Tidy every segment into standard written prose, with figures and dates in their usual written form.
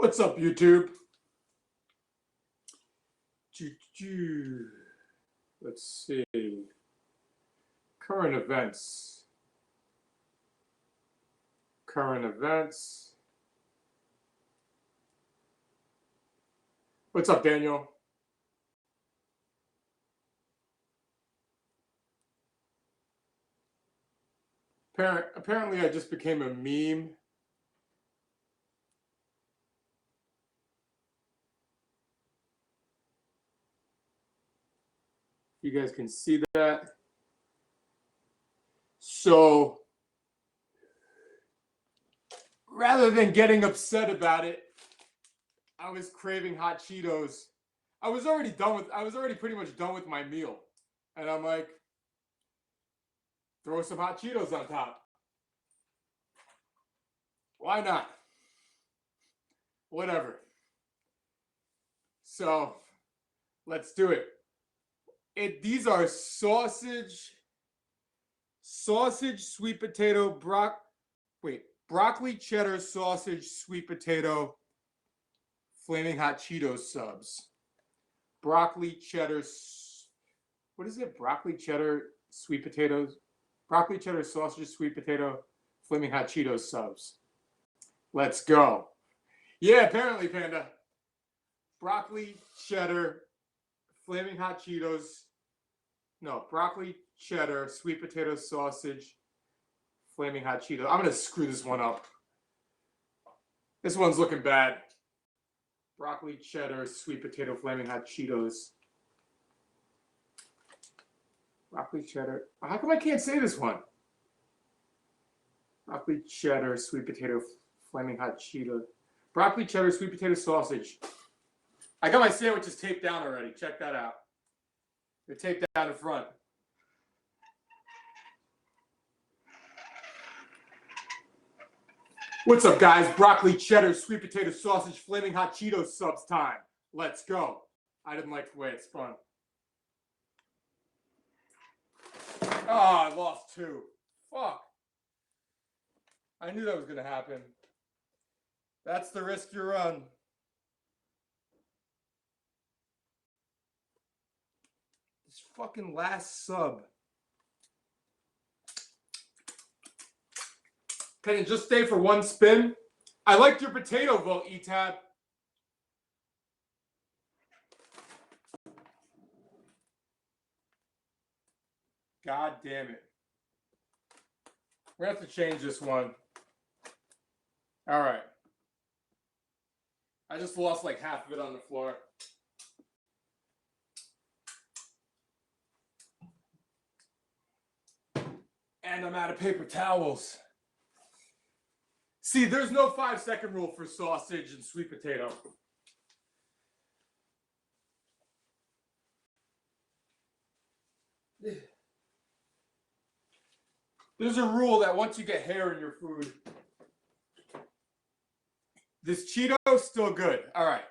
What's up, YouTube? Let's see. Current events. What's up, Daniel? Apparently, I just became a meme. You guys can see that. So, rather than getting upset about it, I was craving hot Cheetos. I was already pretty much done with my meal. And I'm like, throw some hot Cheetos on top. Why not? Whatever. So, let's do it. These are sausage, sweet potato, broccoli, cheddar, sausage, sweet potato, flaming hot Cheetos subs. Broccoli, cheddar, what is it? Broccoli, cheddar, sweet potatoes. Broccoli, cheddar, sausage, sweet potato, flaming hot Cheetos subs. Let's go. Yeah, apparently, Panda. Broccoli, cheddar, flaming hot Cheetos. No, broccoli, cheddar, sweet potato, sausage, flaming hot Cheetos. I'm going to screw this one up. This one's looking bad. Broccoli, cheddar, sweet potato, flaming hot Cheetos. Broccoli, cheddar. How come I can't say this one? Broccoli, cheddar, sweet potato, flaming hot Cheetos. Broccoli, cheddar, sweet potato, sausage. I got my sandwiches taped down already. Check that out. They're taped down in front. What's up, guys? Broccoli, cheddar, sweet potato, sausage, flaming hot Cheetos subs time. Let's go. I didn't like the way it spun. Oh, I lost two. Fuck. I knew that was going to happen. That's the risk you run. This fucking last sub. Can it just stay for one spin? I liked your potato vote, E-Tab. God damn it. We're going to have to change this one. All right. I just lost like half of it on the floor. And I'm out of paper towels. See, there's no 5-second rule for sausage and sweet potato. There's a rule that once you get hair in your food, this Cheeto's still good. All right.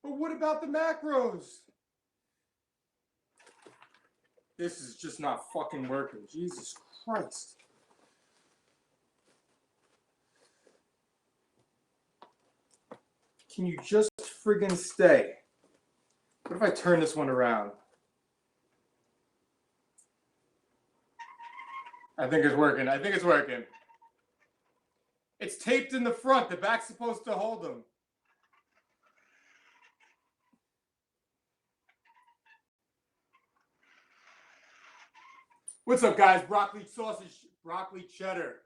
But what about the macros? This is just not fucking working. Jesus Christ. Can you just friggin' stay? What if I turn this one around? I think it's working. It's taped in the front. The back's supposed to hold them. What's up, guys? Broccoli, sausage, broccoli, cheddar.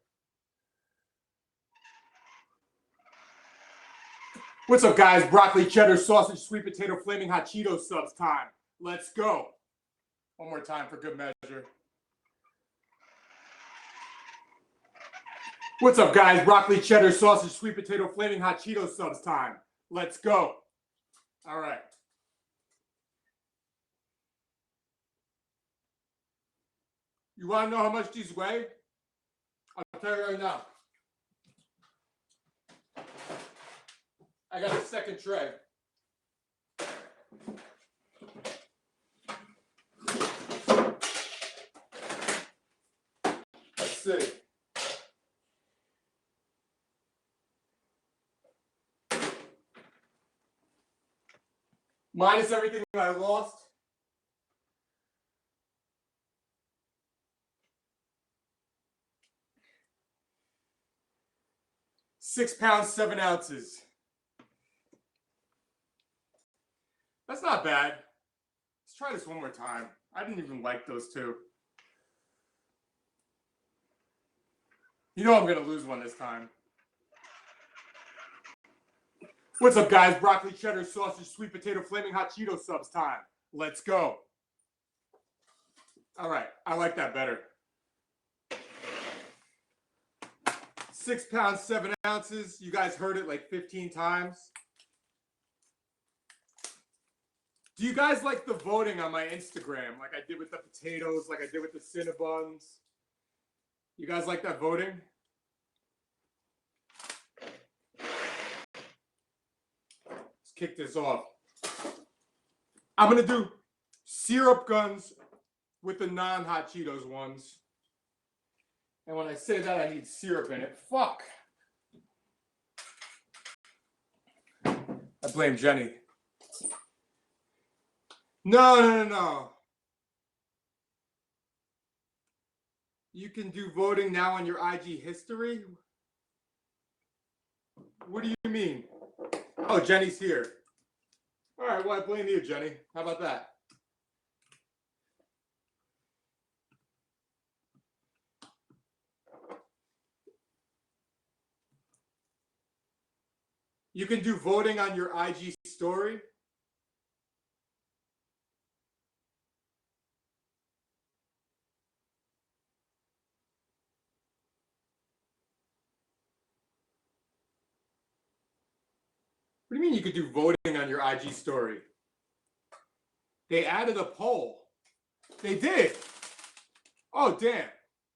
What's up, guys? Broccoli, cheddar, sausage, sweet potato, flaming hot Cheetos subs time. Let's go. One more time for good measure. What's up, guys? Broccoli, cheddar, sausage, sweet potato, flaming hot Cheetos subs time. Let's go. All right. You want to know how much these weigh? I'll tell you right now. I got a second tray. Let's see. Minus everything I lost. £6, 7 ounces. That's not bad. Let's try this one more time. I didn't even like those two. You know I'm going to lose one this time. What's up, guys? Broccoli, cheddar, sausage, sweet potato, flaming hot Cheeto subs time. Let's go. All right. I like that better. £6, 7 ounces. You guys heard it like 15 times. Do you guys like the voting on my Instagram like I did with the potatoes, like I did with the Cinnabons? You guys like that voting? Let's kick this off. I'm going to do syrup guns with the non-hot Cheetos ones. And when I say that, I need syrup in it. Fuck. I blame Jenny. No. You can do voting now on your IG history? What do you mean? Oh, Jenny's here. All right, well, I blame you, Jenny. How about that? You can do voting on your IG story. What do you mean you could do voting on your IG story? They added a poll. They did. Oh, damn.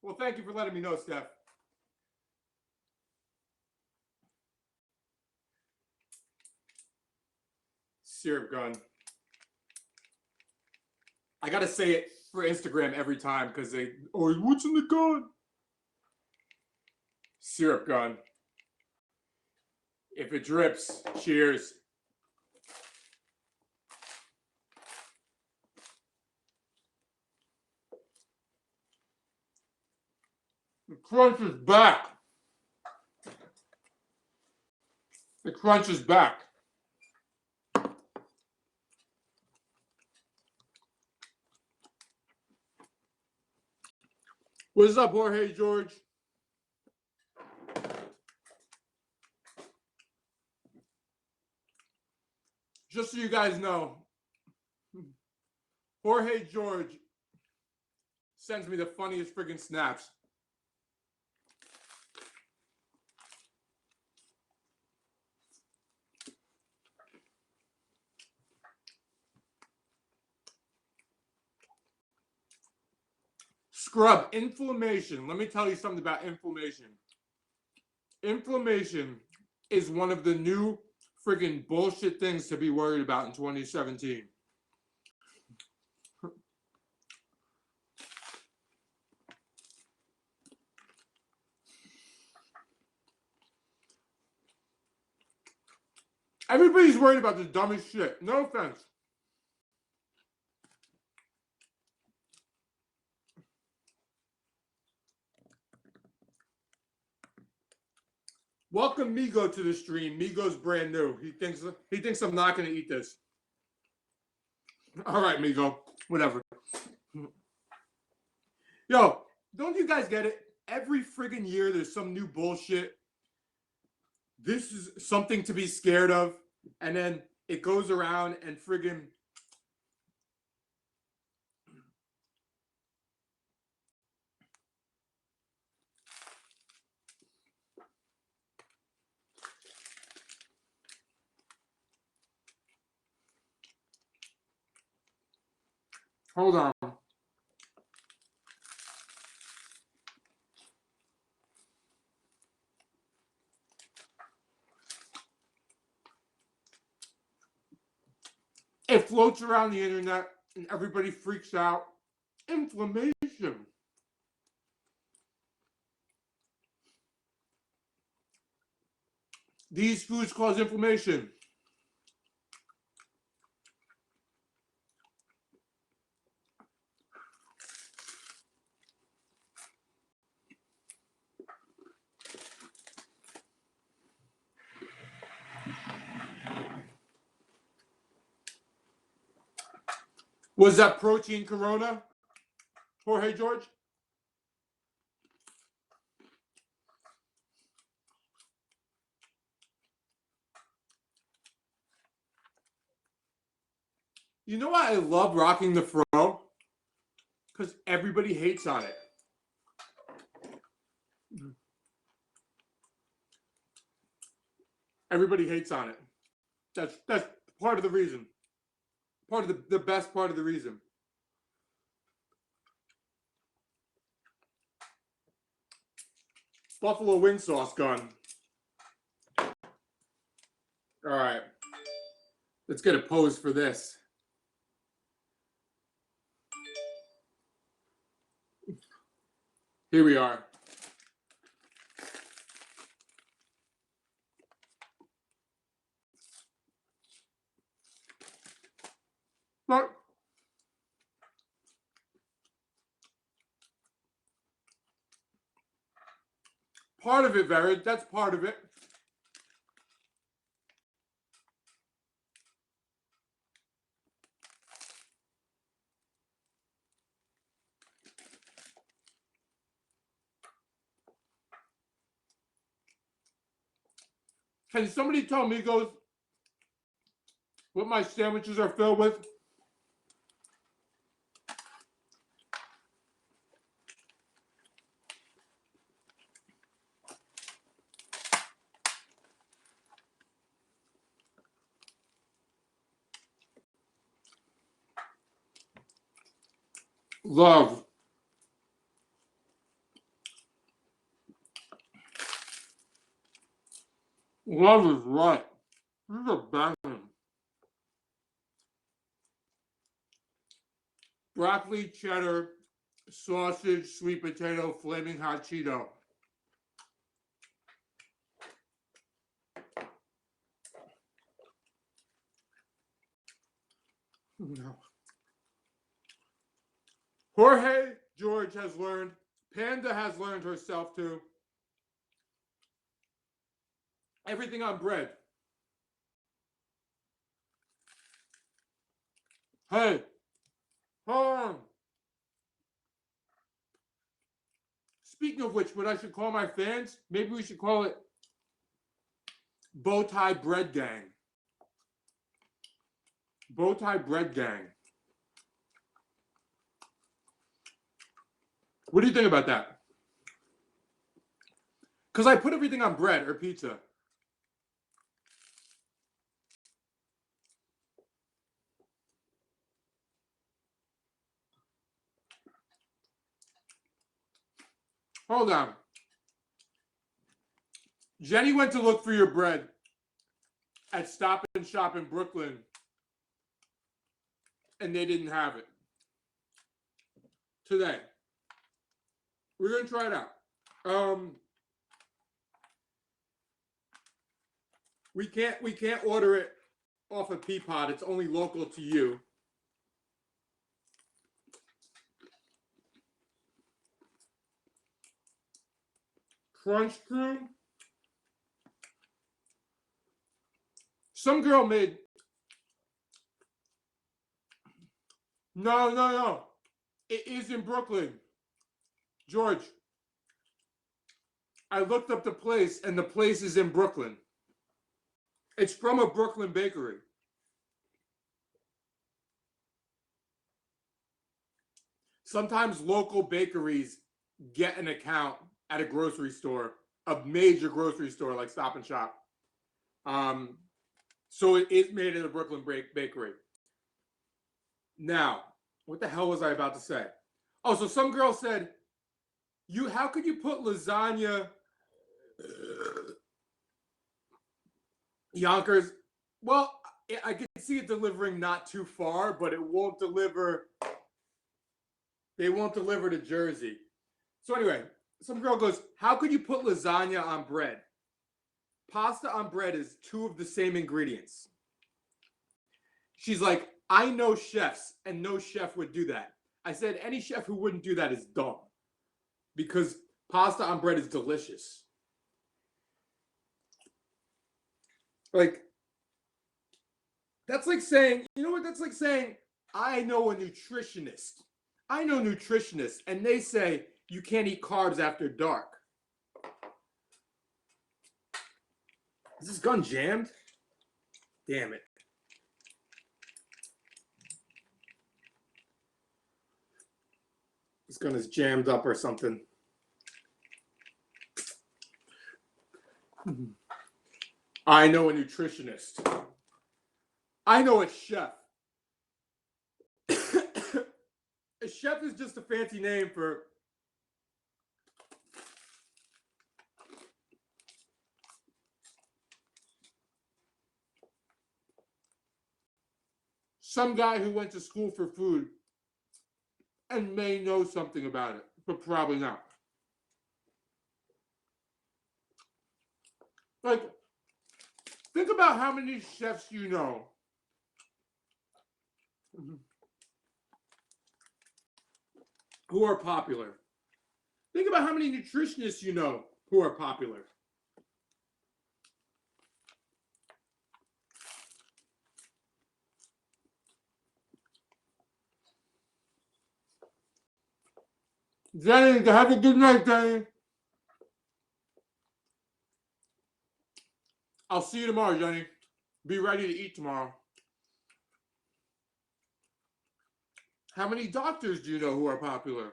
Well, thank you for letting me know, Steph. Syrup gun. I got to say it for Instagram every time because they, oh, what's in the gun? Syrup gun. If it drips, cheers. The crunch is back. The crunch is back. What's up, Jorge George? Just so you guys know, Jorge George sends me the funniest friggin' snaps. Scrub, inflammation. Let me tell you something about inflammation. Inflammation is one of the new friggin' bullshit things to be worried about in 2017. Everybody's worried about the dumbest shit. No offense. Welcome Migo to the stream. Migo's brand new. He thinks I'm not going to eat this. All right, Migo. Whatever. Yo, don't you guys get it? Every friggin' year there's some new bullshit. This is something to be scared of. And then it goes around and friggin' hold on. It floats around the internet and everybody freaks out. Inflammation. These foods cause inflammation. Was that protein Corona, Jorge George? You know why I love rocking the fro? Because everybody hates on it. Everybody hates on it. That's part of the reason. Part of the best part of the reason. Buffalo wing sauce gun. All right. Let's get a pose for this. Here we are. But part of it, Vered, that's part of it. Can somebody tell me, goes, what my sandwiches are filled with? Love. Love is right. This is a banging. Broccoli, cheddar, sausage, sweet potato, flaming hot Cheeto. No. Jorge George has learned, Panda has learned herself to, everything on bread. Hey, hold on. Speaking of which, what I should call my fans, maybe we should call it Bowtie Bread Gang. Bowtie Bread Gang. What do you think about that? Because I put everything on bread or pizza. Hold on. Jenny went to look for your bread at Stop and Shop in Brooklyn, and they didn't have it today. We're gonna try it out. We can't order it off of Peapod. It's only local to you. Crunch Crew. Some girl made. No. It is in Brooklyn. George, I looked up the place, and the place is in Brooklyn. It's from a Brooklyn bakery. Sometimes local bakeries get an account at a grocery store, a major grocery store like Stop and Shop. So it is made in a Brooklyn bakery. Now, what the hell was I about to say? Oh, so some girl said, how could you put lasagna, Yonkers? Well, I can see it delivering not too far, but it won't deliver. They won't deliver to Jersey. So anyway, some girl goes, how could you put lasagna on bread? Pasta on bread is two of the same ingredients. She's like, I know chefs, and no chef would do that. I said, any chef who wouldn't do that is dumb. Because pasta on bread is delicious. Like, that's like saying, you know what? That's like saying, I know a nutritionist. I know nutritionists, and they say you can't eat carbs after dark. Is this gun jammed? Damn it. This gun is jammed up or something. I know a nutritionist. I know a chef. A chef is just a fancy name for some guy who went to school for food and may know something about it, but probably not. Like, think about how many chefs you know who are popular. Think about how many nutritionists you know who are popular. Jenny, have a good night, Jenny. I'll see you tomorrow, Jenny. Be ready to eat tomorrow. How many doctors do you know who are popular?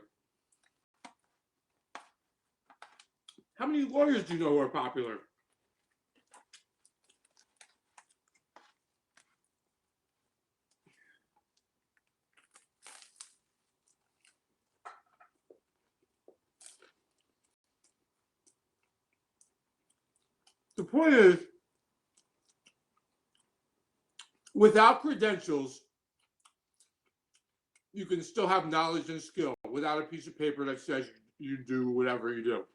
How many lawyers do you know who are popular? The point is, without credentials, you can still have knowledge and skill without a piece of paper that says you do whatever you do.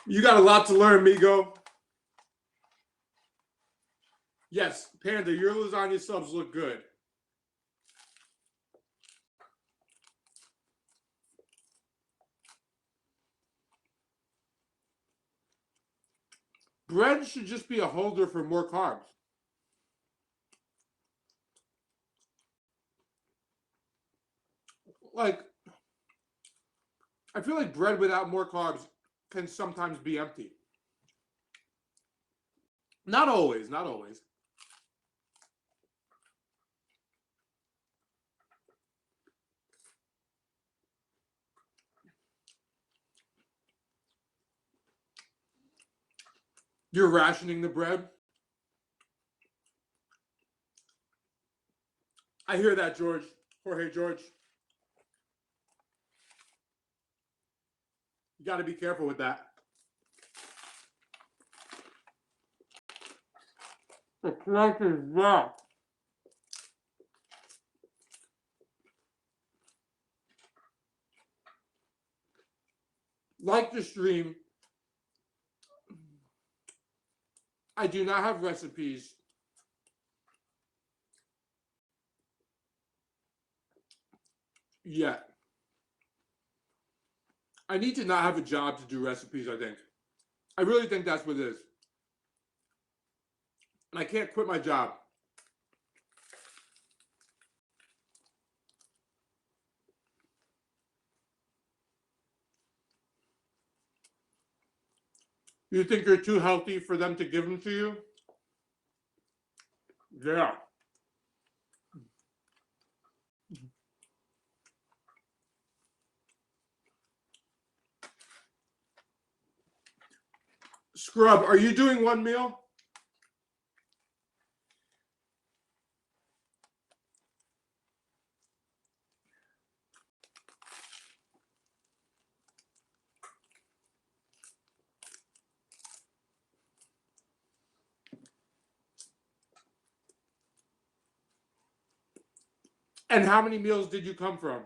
You got a lot to learn, Migo. Yes, Panda, your lasagna subs look good. Bread should just be a holder for more carbs. Like, I feel like bread without more carbs can sometimes be empty. Not always, not always. You're rationing the bread? I hear that, George. Jorge George. You got to be careful with that. The point is that like the stream, I do not have recipes yet. I need to not have a job to do recipes, I think. I really think that's what it is. And I can't quit my job. You think you're too healthy for them to give them to you? Yeah. Scrub, are you doing one meal? And how many meals did you come from?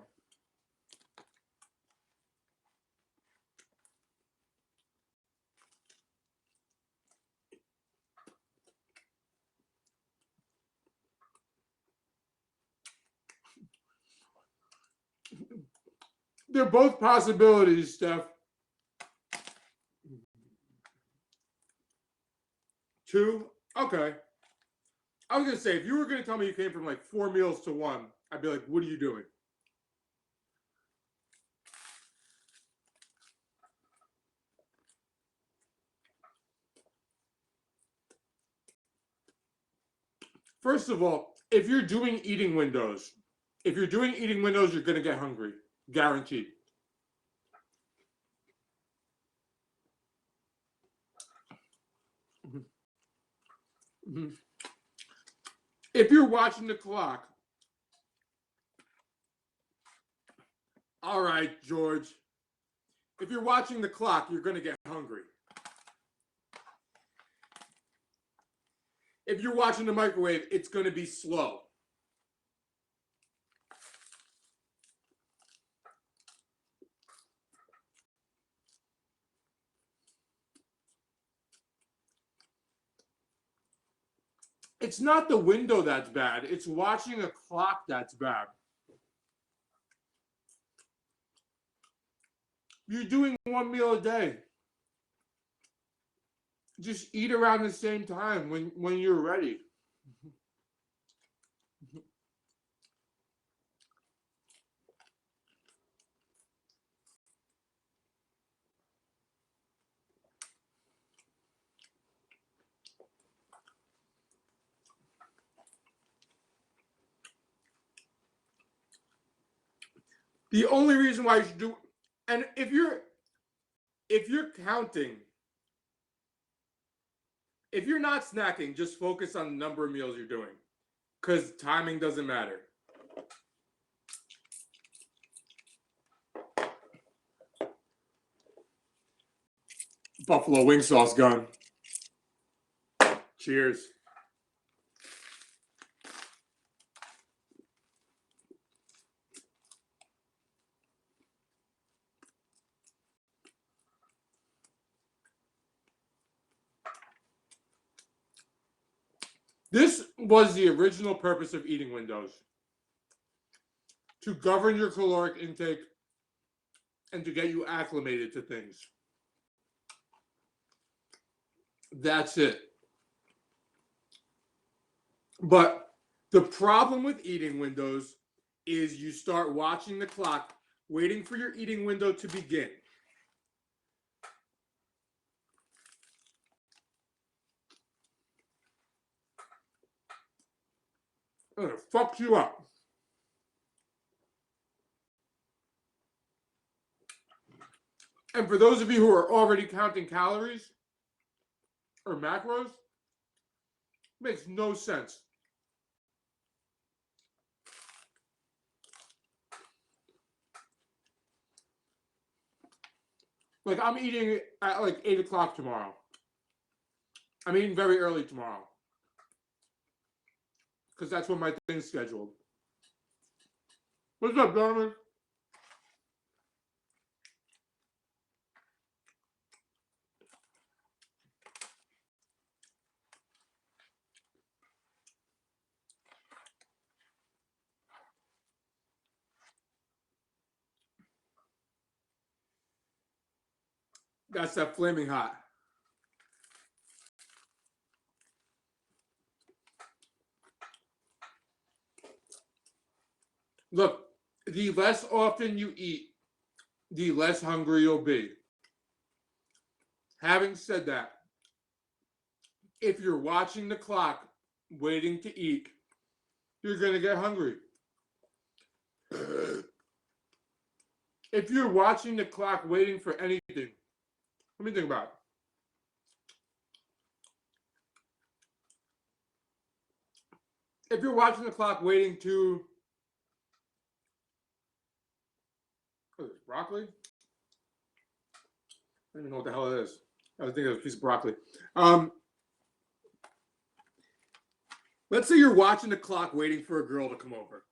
They're both possibilities, Steph. 2? Okay. I was going to say, if you were going to tell me you came from like 4 meals to 1, I'd be like, what are you doing? First of all, if you're doing eating windows, you're going to get hungry. Guaranteed. If you're watching the clock, all right, George. If you're watching the clock, you're going to get hungry. If you're watching the microwave, it's going to be slow. It's not the window that's bad. It's watching a clock that's bad. You're doing 1 meal a day. Just eat around the same time when you're ready. The only reason why you should do, and if you're counting, if you're not snacking, just focus on the number of meals you're doing, because timing doesn't matter. Buffalo wing sauce gun. Cheers. This was the original purpose of eating windows. To govern your caloric intake and to get you acclimated to things. That's it. But the problem with eating windows is you start watching the clock, waiting for your eating window to begin. And it fucks you up. And for those of you who are already counting calories or macros, makes no sense. Like, I'm eating at like 8 o'clock tomorrow. I'm eating very early tomorrow. Because that's when my thing's scheduled. What's up, Donovan? That's that flaming hot. Look, the less often you eat, the less hungry you'll be. Having said that, if you're watching the clock, waiting to eat, you're going to get hungry. If you're watching the clock, waiting for anything, let me think about it. If you're watching the clock, waiting to... What is this, broccoli? I don't even know what the hell it is. I was thinking it was a piece of broccoli. Let's say you're watching the clock, waiting for a girl to come over.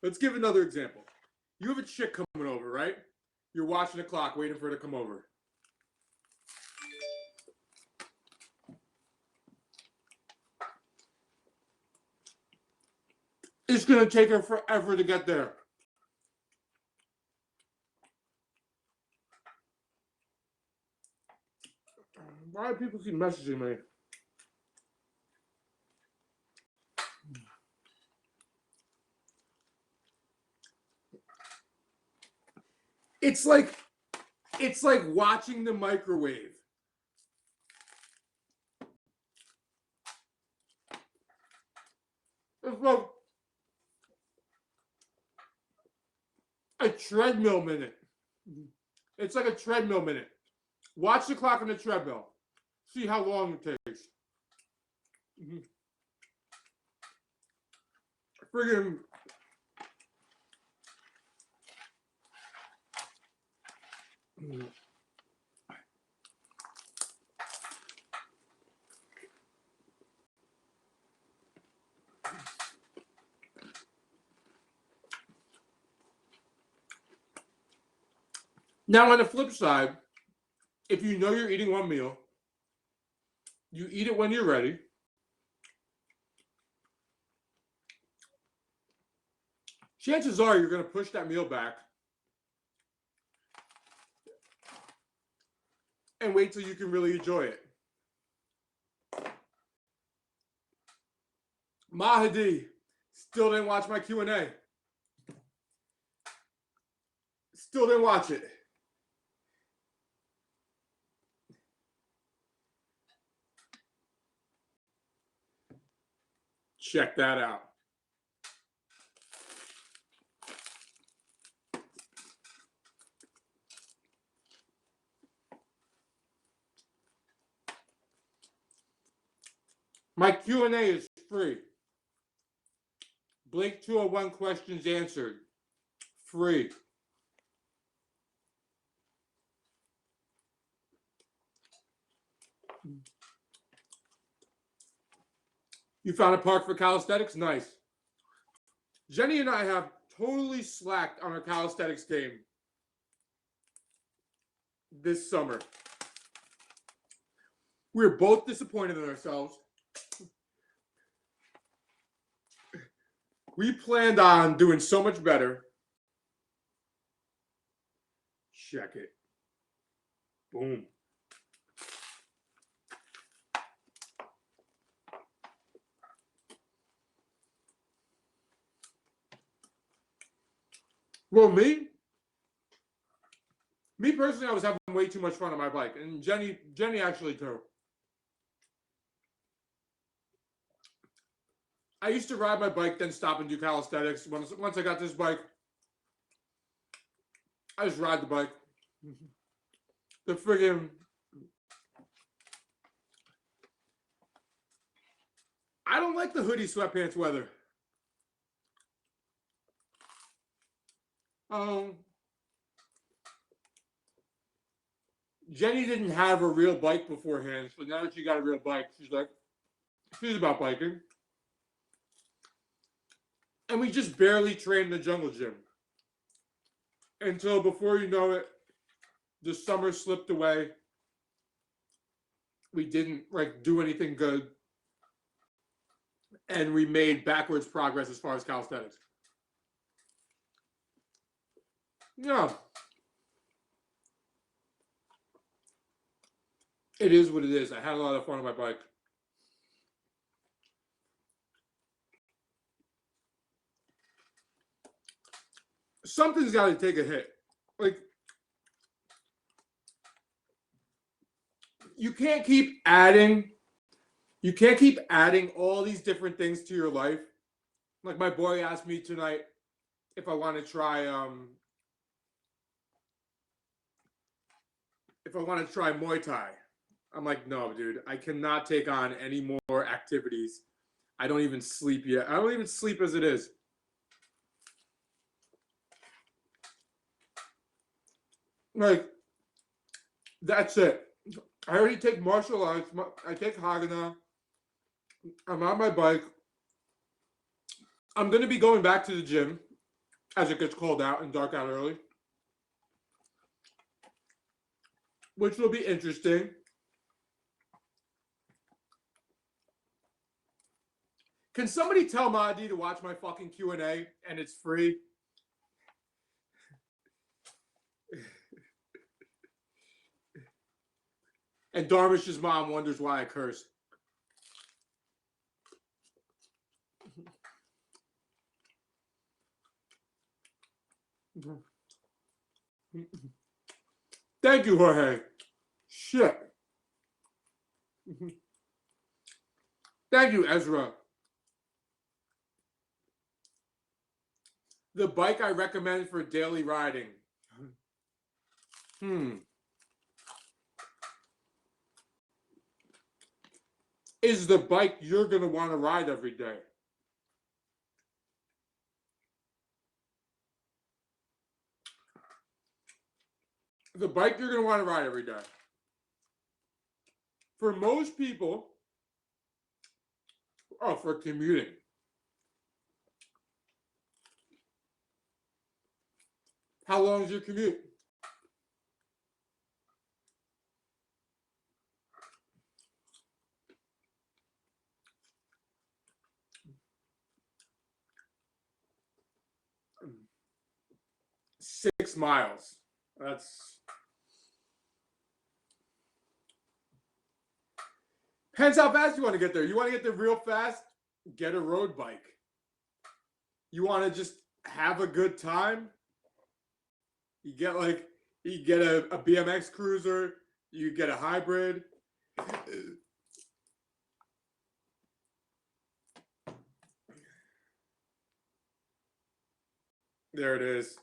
Let's give another example. You have a chick coming over, right? You're watching the clock, waiting for her to come over. It's going to take her forever to get there. Why do people keep messaging me? It's like watching the microwave. It's like a treadmill minute. It's like a treadmill minute. Watch the clock on the treadmill. See how long it takes. Friggin' now on the flip side, if you know you're eating one meal, you eat it when you're ready. Chances are you're going to push that meal back and wait till you can really enjoy it. Mahadi still didn't watch my Q&A. Still didn't watch it. Check that out. My Q&A is free. Blink 201 questions answered. Free. You found a park for calisthenics? Nice. Jenny and I have totally slacked on our calisthenics game this summer. We're both disappointed in ourselves. We planned on doing so much better. Check it. Boom. Well, me personally, I was having way too much fun on my bike, and Jenny actually too. I used to ride my bike, then stop and do calisthenics. Once I got this bike, I just ride the bike. The friggin' I don't like the hoodie sweatpants weather. Jenny didn't have a real bike beforehand, so now that she got a real bike, she's about biking. And we just barely trained the jungle gym. Until before you know it, the summer slipped away. We didn't do anything good. And we made backwards progress as far as calisthenics. Yeah. It is what it is. I had a lot of fun on my bike. Something's got to take a hit. You can't keep adding all these different things to your life. Like my boy asked me tonight if I want to try Muay Thai. I'm like, no, dude, I cannot take on any more activities. I don't even sleep yet. I don't even sleep as it is. That's it. I already take martial arts. I take Hagana. I'm on my bike. I'm going to be going back to the gym as it gets cold out and dark out early, which will be interesting. Can somebody tell Mahdi to watch my fucking Q&A and it's free? And Darmish's mom wonders why I curse. Thank you, Jorge. Shit. Thank you, Ezra. The bike I recommend for daily riding. Is the bike you're going to want to ride every day. The bike you're going to want to ride every day. For most people, for commuting. How long is your commute? Six miles. That's... Depends how fast you want to get there. You want to get there real fast? Get a road bike. You want to just have a good time? You get a BMX cruiser. You get a hybrid. There it is.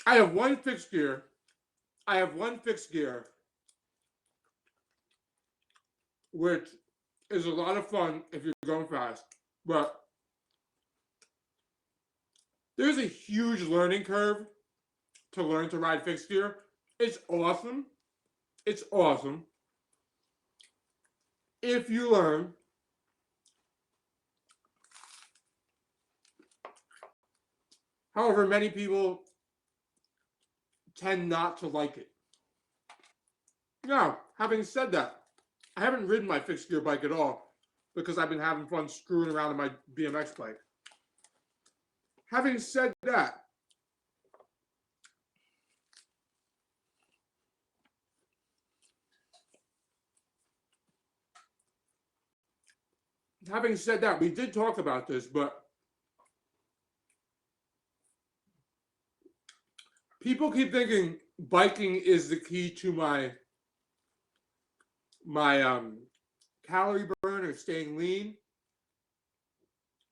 I have one fixed gear. Which is a lot of fun if you're going fast. But there's a huge learning curve to learn to ride fixed gear. It's awesome. It's awesome. If you learn. However, many people tend not to like it. Now, having said that, I haven't ridden my fixed gear bike at all because I've been having fun screwing around on my BMX bike. Having said that, we did talk about this, but people keep thinking biking is the key to my calorie burn or staying lean.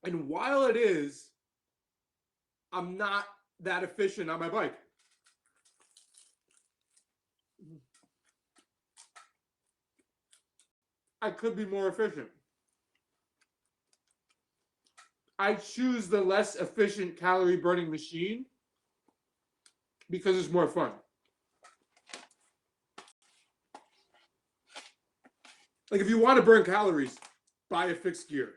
And while it is, I'm not that efficient on my bike. I could be more efficient. I choose the less efficient calorie burning machine because it's more fun. Like if you want to burn calories, buy a fixed gear.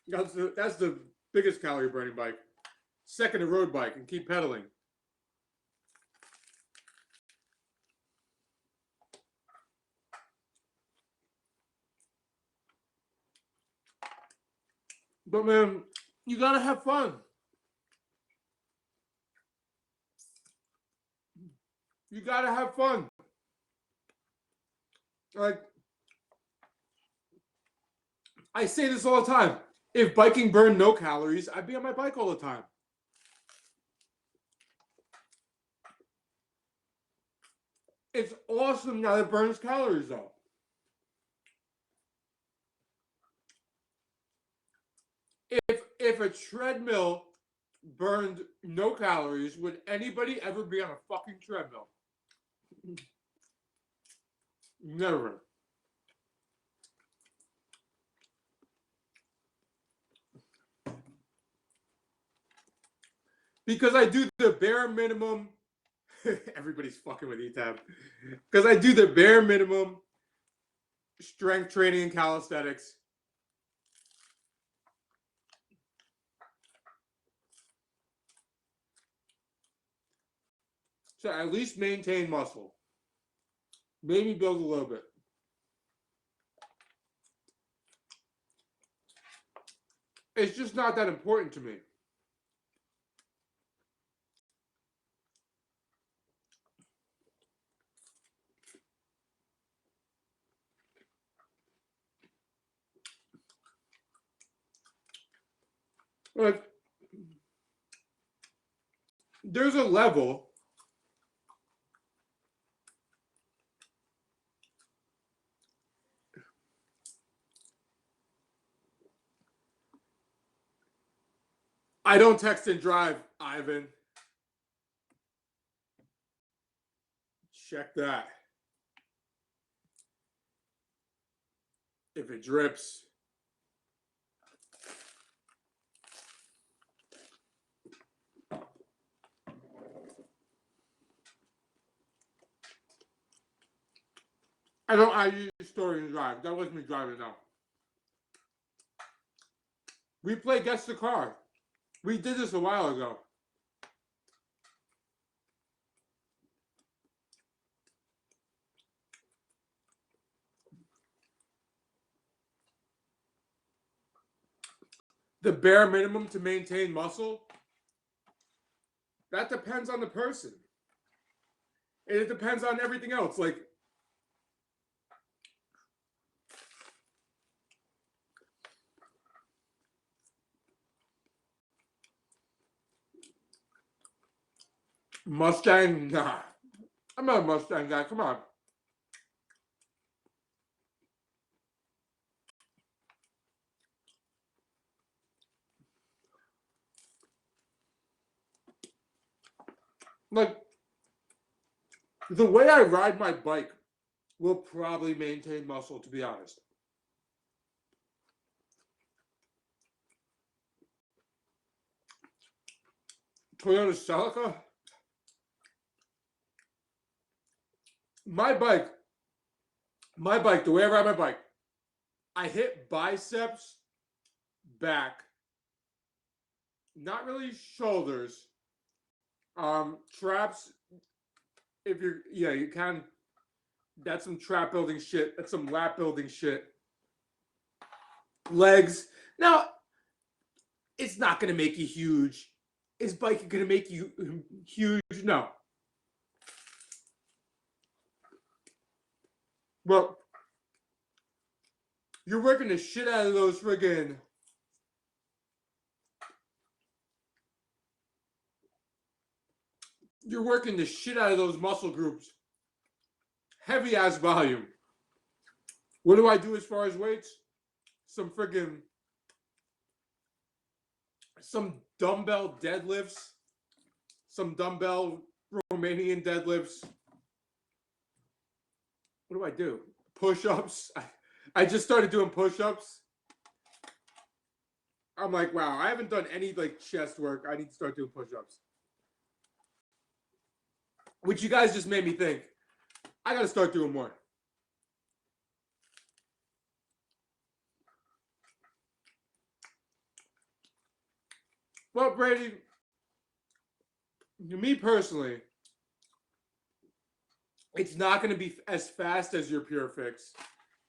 That's the biggest calorie burning bike. Second, a road bike, and keep pedaling. But man, you gotta have fun. You gotta have fun. Like, I say this all the time. If biking burned no calories, I'd be on my bike all the time. It's awesome that it burns calories, though. If a treadmill burned no calories, would anybody ever be on a fucking treadmill? Never. Because I do the bare minimum. Everybody's fucking with ETAB. Because I do the bare minimum strength training and calisthenics. So at least maintain muscle. Maybe build a little bit. It's just not that important to me. Like, there's a level. I don't text and drive, Ivan. Check that. If it drips. I use story and drive. That wasn't me driving now. We play Guess the Car. We did this a while ago. The bare minimum to maintain muscle, that depends on the person. And it depends on everything else. Like, Mustang, nah. I'm not a Mustang guy. Come on. Like, the way I ride my bike will probably maintain muscle, to be honest. Toyota Celica. My bike, the way I ride my bike, I hit biceps, back, not really shoulders, traps. If you're, yeah, you can. That's some trap building shit. That's some lat building shit. Legs. Now, it's not gonna make you huge. Is bike gonna make you huge? No. Well, you're working the shit out of those friggin'. You're working the shit out of those muscle groups. Heavy ass volume. What do I do as far as weights? Some dumbbell deadlifts, some dumbbell Romanian deadlifts. What do I do? Push-ups. I just started doing push-ups. I'm like, wow, I haven't done any like chest work. I need to start doing push-ups. Which you guys just made me think. I gotta start doing more. Well, Brady, me personally, it's not going to be as fast as your Pure Fix.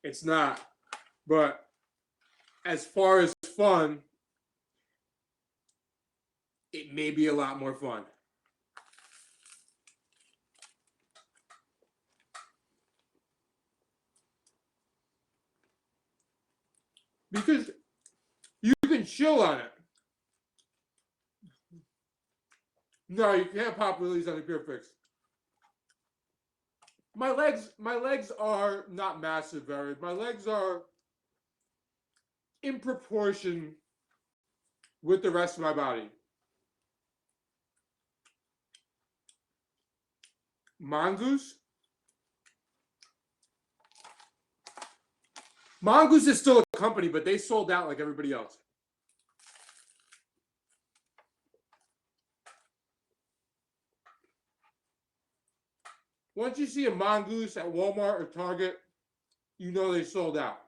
It's not. But as far as fun, it may be a lot more fun. Because you can chill on it. No, you can't pop wheelies on the Pure Fix. My legs are not massive, very. My legs are in proportion with the rest of my body. Mongoose? Mongoose is still a company, but they sold out like everybody else. Once you see a Mongoose at Walmart or Target, you know they sold out.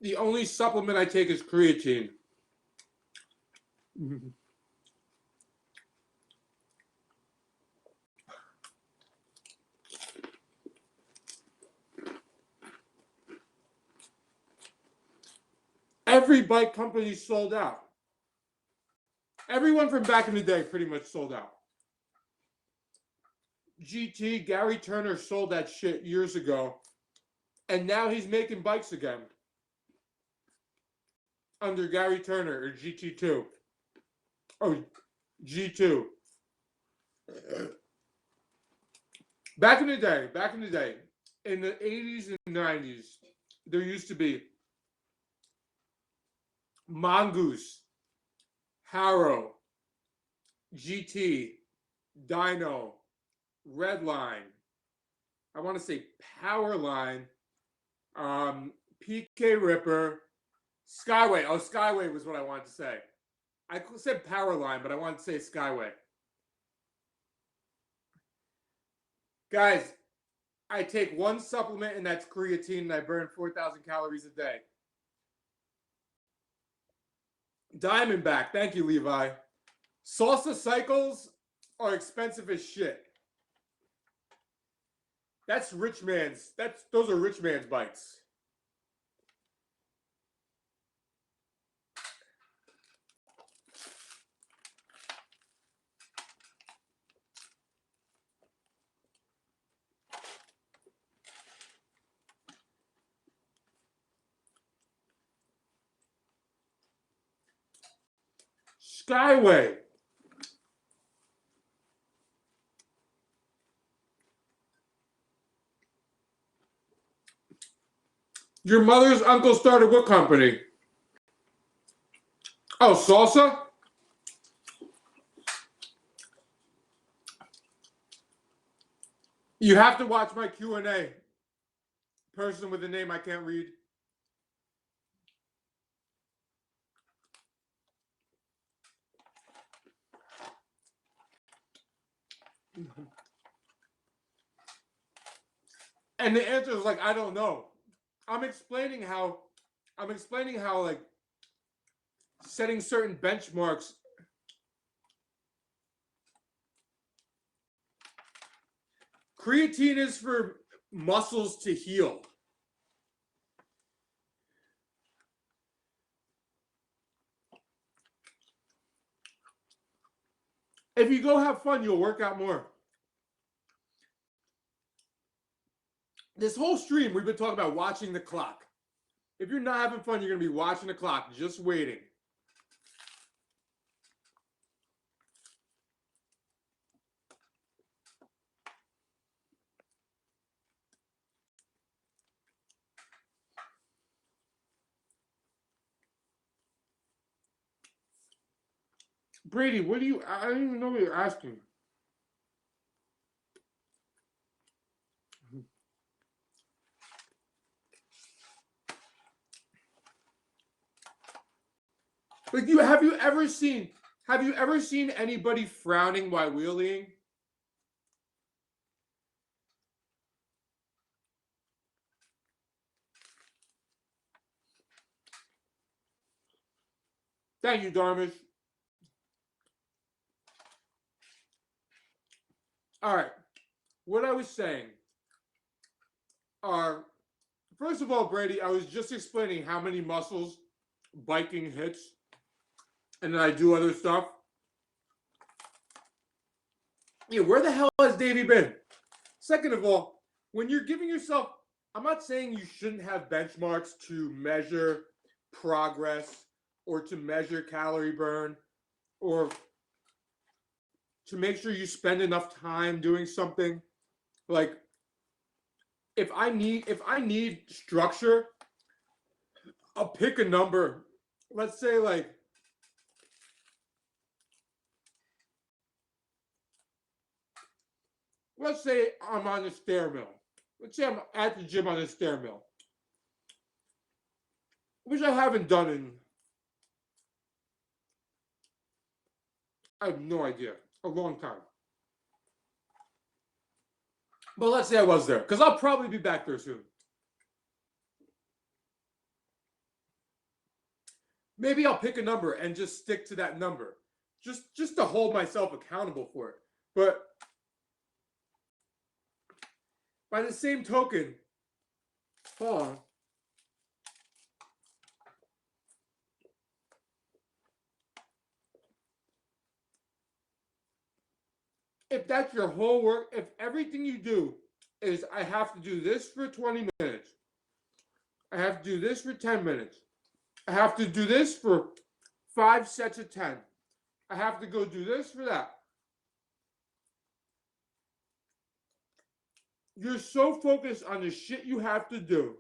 The only supplement I take is creatine. Every bike company sold out. Everyone from back in the day pretty much sold out. GT, Gary Turner sold that shit years ago. And now he's making bikes again. Under Gary Turner or GT2. Oh, G2. Back in the day, in the 80s and 90s, there used to be Mongoose, Harrow, GT, Dyno, Redline, I want to say Powerline, PK Ripper, Skyway. Oh, Skyway was what I wanted to say. I said Powerline, but I wanted to say Skyway. Guys, I take one supplement, and that's creatine, and I burn 4,000 calories a day. Diamondback. Thank you, Levi. Salsa cycles are expensive as shit. That's rich man's. Those are rich man's bikes. Skyway. Your mother's uncle started what company? Oh, Salsa? You have to watch my Q&A. Person with a name I can't read. And the answer is like, I don't know. I'm explaining how like setting certain benchmarks. Creatine is for muscles to heal. If you go have fun, you'll work out more. This whole stream, we've been talking about watching the clock. If you're not having fun, you're going to be watching the clock, just waiting. Brady, what do you... I don't even know what you're asking. Like, have you ever seen anybody frowning while wheeling? Thank you, Darmish. All right. What I was saying are, first of all, Brady, I was just explaining how many muscles biking hits, and then I do other stuff. Yeah, where the hell has Davey been? Second of all, when you're giving yourself, I'm not saying you shouldn't have benchmarks to measure progress or to measure calorie burn or to make sure you spend enough time doing something. Like, if I need structure, I'll pick a number. Let's say like, let's say I'm on the stair mill. Let's say I'm at the gym on the stair mill, which I haven't done in, I have no idea, a long time. But let's say I was there, because I'll probably be back there soon. Maybe I'll pick a number and just stick to that number, just to hold myself accountable for it. But by the same token, hold on. if that's your whole work, if everything you do is I have to do this for 20 minutes, I have to do this for 10 minutes, I have to do this for 5 sets of 10, I have to go do this for that. You're so focused on the shit you have to do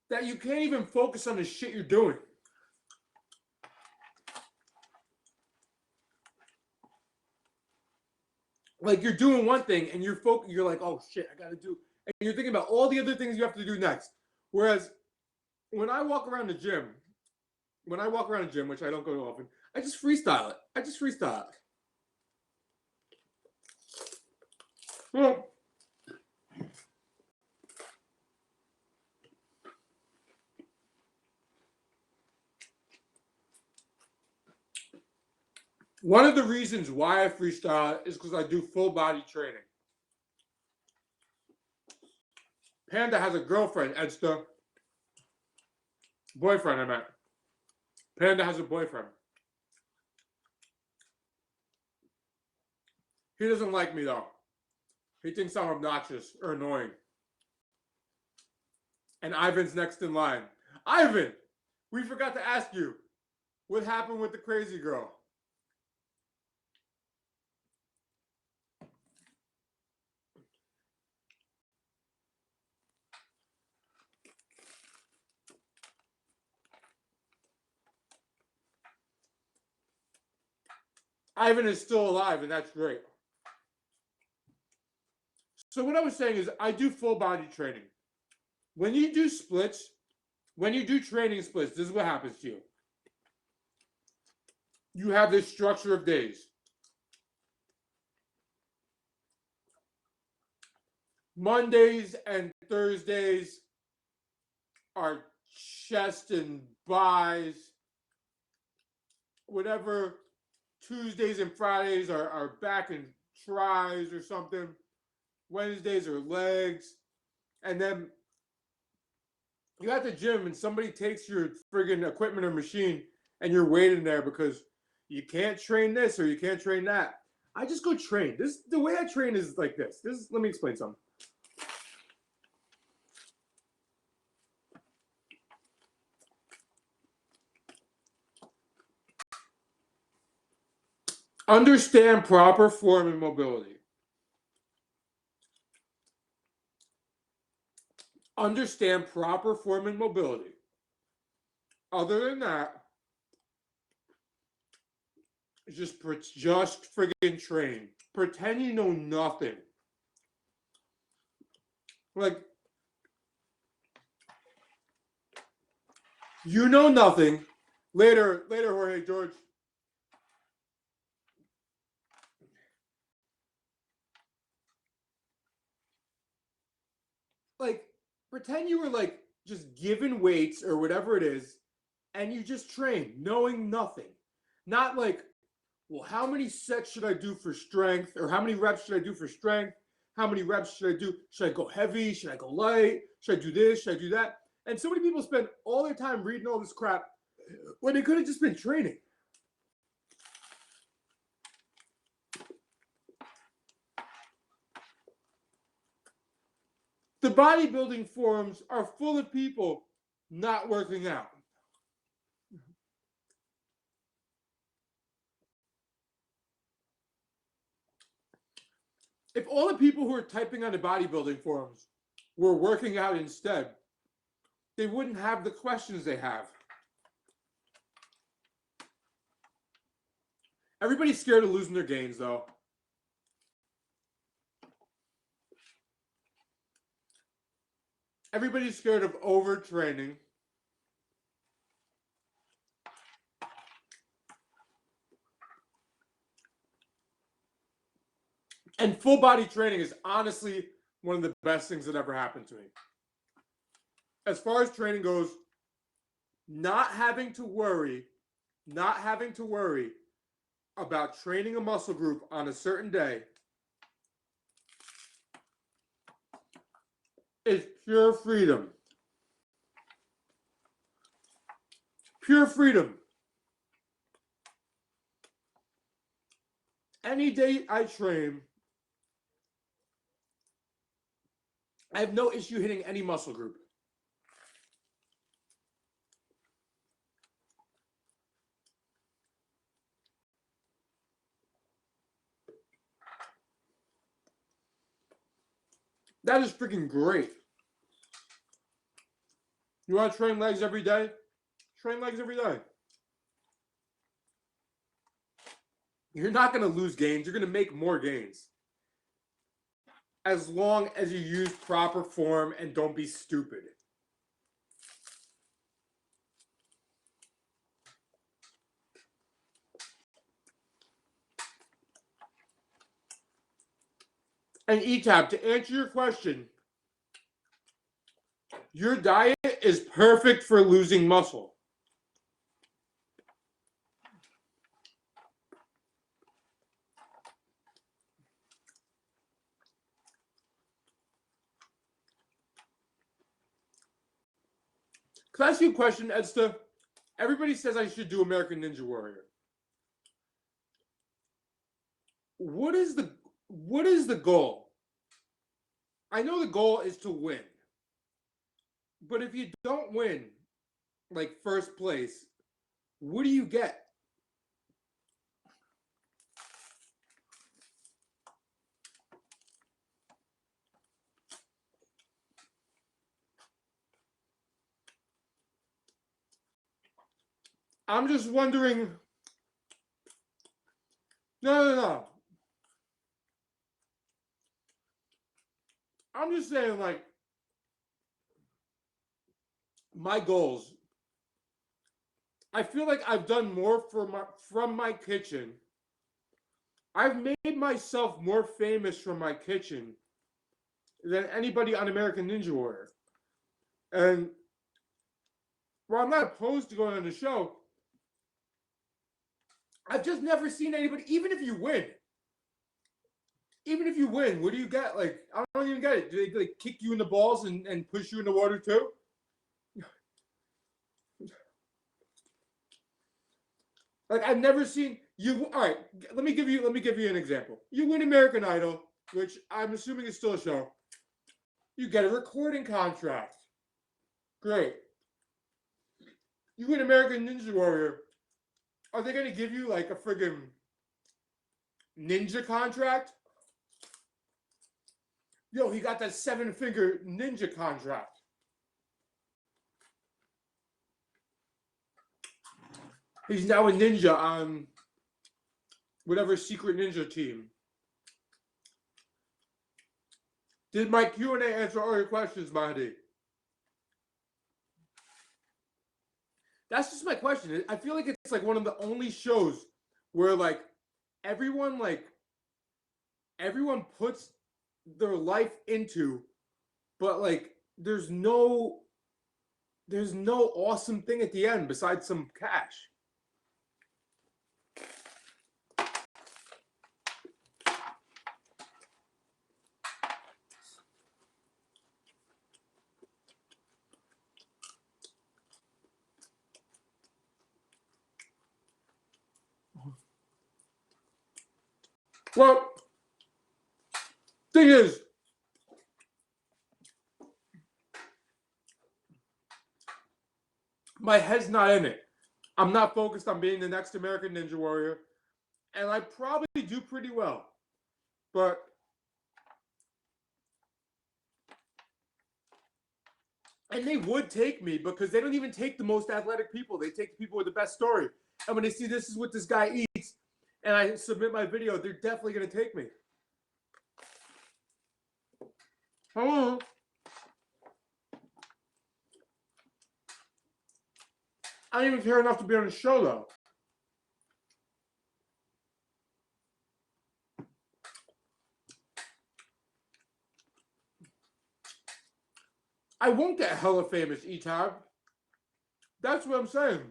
that you can't even focus on the shit you're doing. Like you're doing one thing and you're like, oh shit, I gotta do, and you're thinking about all the other things you have to do next. Whereas when I walk around the gym, which I don't go to often, I just freestyle it. Well, one of the reasons why I freestyle is because I do full body training. Panda has a girlfriend, Edsta. Boyfriend, I meant. Panda has a boyfriend. He doesn't like me though. He thinks I'm obnoxious or annoying. And Ivan's next in line. Ivan, we forgot to ask you, what happened with the crazy girl? Ivan is still alive, and that's great. So what I was saying is I do full body training. When you do splits, when you do training splits, this is what happens to you. You have this structure of days. Mondays and Thursdays are chest and buys. Whatever, Tuesdays and Fridays are back and tries or something. Wednesdays are legs. And then you're at the gym and somebody takes your friggin' equipment or machine and you're waiting there because you can't train this or you can't train that. I just go train. The way I train is like this. Let me explain something. Understand proper form and mobility. Understand proper form and mobility. Other than that, just friggin' train. Pretend you know nothing. Like, you know nothing. Later, Jorge George. Like, pretend you were like just given weights or whatever it is, and you just train, knowing nothing. Not like, well, how many sets should I do for strength? Or how many reps should I do for strength? How many reps should I do? Should I go heavy? Should I go light? Should I do this? Should I do that? And so many people spend all their time reading all this crap when they could have just been training. The bodybuilding forums are full of people not working out. If all the people who are typing on the bodybuilding forums were working out instead, they wouldn't have the questions they have. Everybody's scared of losing their gains, though. Everybody's scared of overtraining. And full body training is honestly one of the best things that ever happened to me. As far as training goes, not having to worry about training a muscle group on a certain day is pure freedom. Pure freedom. any day I train, I have no issue hitting any muscle group. That is freaking great. You want to train legs every day? Train legs every day. You're not going to lose gains. You're going to make more gains. As long as you use proper form and don't be stupid. And ETAP, to answer your question, your diet is perfect for losing muscle. Can I ask you a question, Edsta? Everybody says I should do American Ninja Warrior. What is the goal? I know the goal is to win. But if you don't win, like first place, what do you get? I'm just wondering. No. I'm just saying, like, my goals. I feel like I've done more from my kitchen. I've made myself more famous from my kitchen than anybody on American Ninja Warrior. And while I'm not opposed to going on the show, I've just never seen anybody, even if you win, what do you get? Like, I don't even get it. Do they like kick you in the balls and push you in the water too? Like, I've never seen you. All right, let me give you an example. You win American Idol, which I'm assuming is still a show. You get a recording contract. Great. You win American Ninja Warrior. Are they going to give you like a friggin' ninja contract? Yo, he got that 7-figure ninja contract. He's now a ninja on whatever secret ninja team. Did my Q&A answer all your questions, Mahdi? That's just my question. I feel like it's like one of the only shows where like everyone puts their life into, but like there's no awesome thing at the end besides some cash. Well, thing is, my head's not in it. I'm not focused on being the next American Ninja Warrior, and I probably do pretty well. But and they would take me because they don't even take the most athletic people. They take the people with the best story. And when they see this is what this guy eats, and I submit my video, they're definitely going to take me. Hello. I don't even care enough to be on the show, though. I won't get hella famous, E-Tab. That's what I'm saying.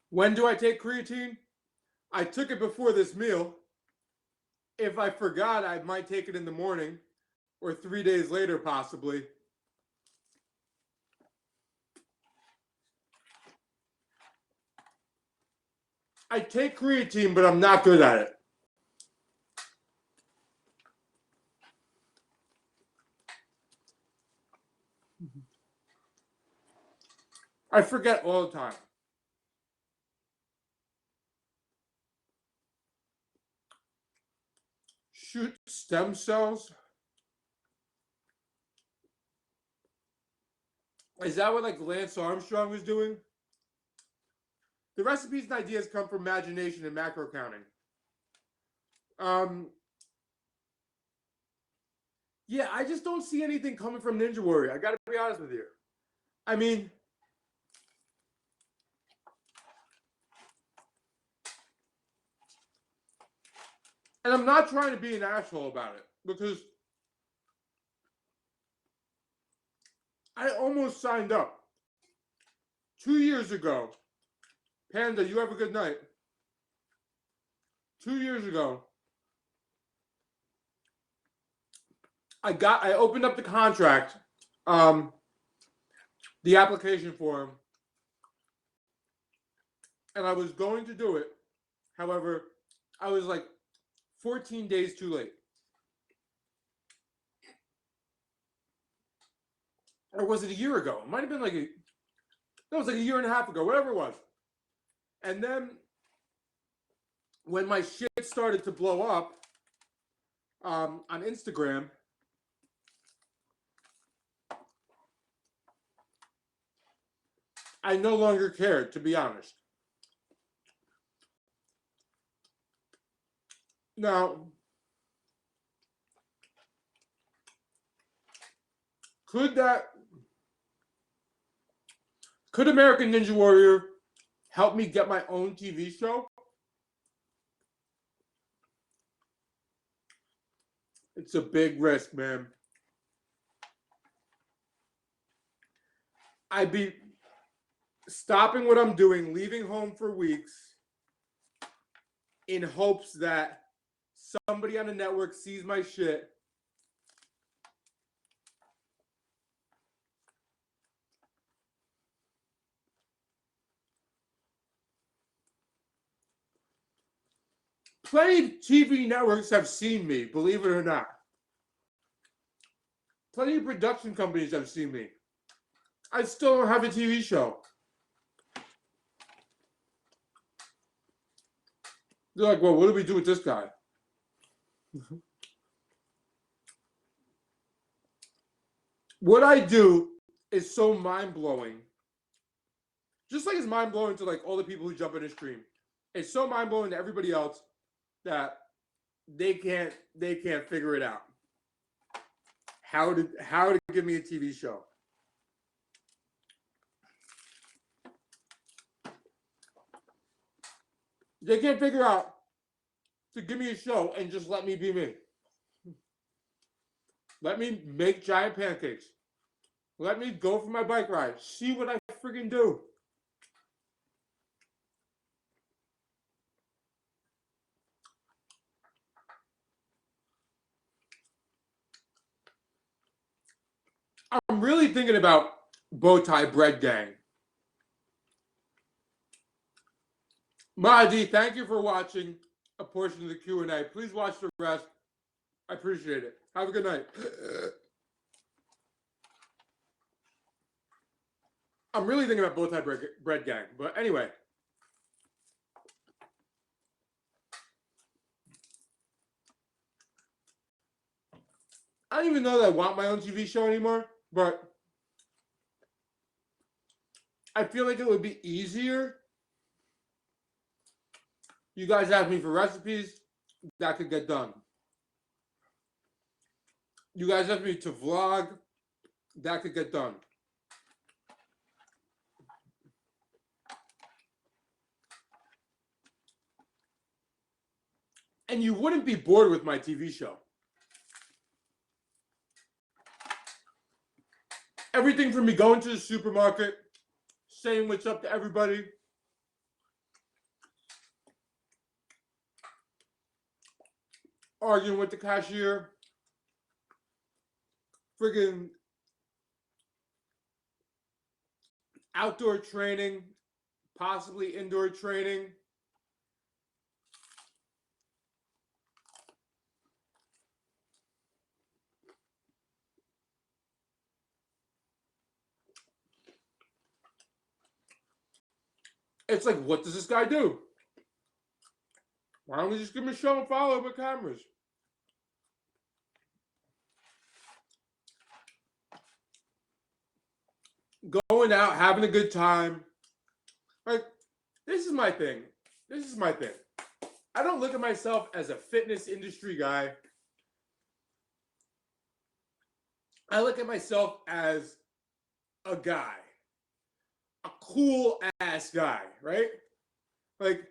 When do I take creatine? I took it before this meal. If I forgot, I might take it in the morning. or 3 days later, possibly. I take creatine, but I'm not good at it. I forget all the time. Shoot stem cells? Is that what like Lance Armstrong was doing? The recipes and ideas come from imagination and macro counting. Yeah, I just don't see anything coming from Ninja Warrior. I gotta be honest with you. I mean, and I'm not trying to be an asshole about it because I almost signed up 2 years ago. Panda, you have a good night. 2 years ago, I opened up the contract, the application form, and I was going to do it. However, I was like 14 days too late. Or was it a year ago? It might have been like that was like a year and a half ago, whatever it was. And then when my shit started to blow up on Instagram, I no longer cared, to be honest. Now, could American Ninja Warrior help me get my own TV show? It's a big risk, man. I'd be stopping what I'm doing, leaving home for weeks in hopes that somebody on the network sees my shit plenty of TV networks have seen me, believe it or not. Plenty of production companies have seen me. I still don't have a TV show. They're like, well, what do we do with this guy? What I do is so mind-blowing. Just like it's mind-blowing to like all the people who jump in the stream. It's so mind-blowing to everybody else that they can't figure it out. How to give me a TV show. They can't figure out to give me a show and just let me be me. Let me make giant pancakes. Let me go for my bike ride. See what I freaking do. I'm really thinking about Bowtie Bread Gang. Mahdi, thank you for watching a portion of the Q&A. Please watch the rest. I appreciate it. Have a good night. I'm really thinking about Bowtie Bread Gang. But anyway. I don't even know that I want my own TV show anymore, but I feel like it would be easier. You guys ask me for recipes, that could get done. You guys ask me to vlog, that could get done. And you wouldn't be bored with my TV show. Everything from me going to the supermarket, saying what's up to everybody, arguing with the cashier, friggin' outdoor training, possibly indoor training. It's like, what does this guy do? Why don't we just give him a show and follow with cameras? Going out, having a good time. Like, this is my thing. I don't look at myself as a fitness industry guy. I look at myself as a guy. A cool ass guy, right? Like,